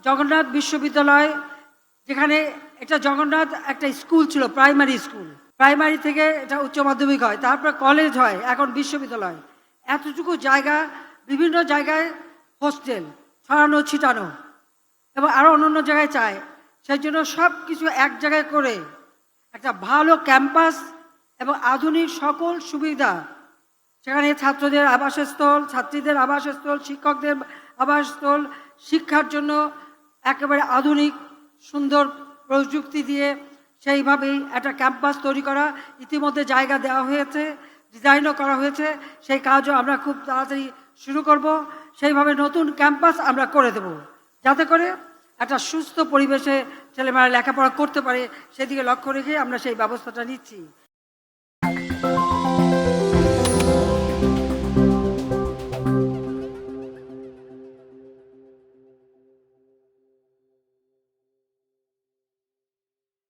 জগন্নাথ বিশ্ববিদ্যালয়, যেখানে এটা জগন্নাথ একটা স্কুল ছিল, প্রাইমারি স্কুল। প্রাইমারি থেকে এটা উচ্চ মাধ্যমিক হয়, তারপর কলেজ হয়, এখন বিশ্ববিদ্যালয়। এতটুকু জায়গা, বিভিন্ন জায়গায় হোস্টেল ছড়ানো ছিটানো, এবং আরও অন্যান্য জায়গায় চায়। সেই জন্য সব কিছু এক জায়গায় করে একটা ভালো ক্যাম্পাস এবং আধুনিক সকল সুবিধা, সেখানে ছাত্রদের আবাসস্থল, ছাত্রীদের আবাসস্থল, শিক্ষকদের আবাসস্থল, শিক্ষার জন্য একেবারে আধুনিক সুন্দর প্রযুক্তি দিয়ে সেইভাবেই একটা ক্যাম্পাস তৈরি করা। ইতিমধ্যে জায়গা দেওয়া হয়েছে, ডিজাইনও করা হয়েছে, সেই কাজও আমরা খুব তাড়াতাড়ি শুরু করব। সেইভাবে নতুন ক্যাম্পাস আমরা করে দেব, যাতে করে একটা সুস্থ পরিবেশে ছেলেমেয়েরা লেখাপড়া করতে পারে, সেদিকে লক্ষ্য রেখে আমরা সেই ব্যবস্থাটা নিচ্ছি।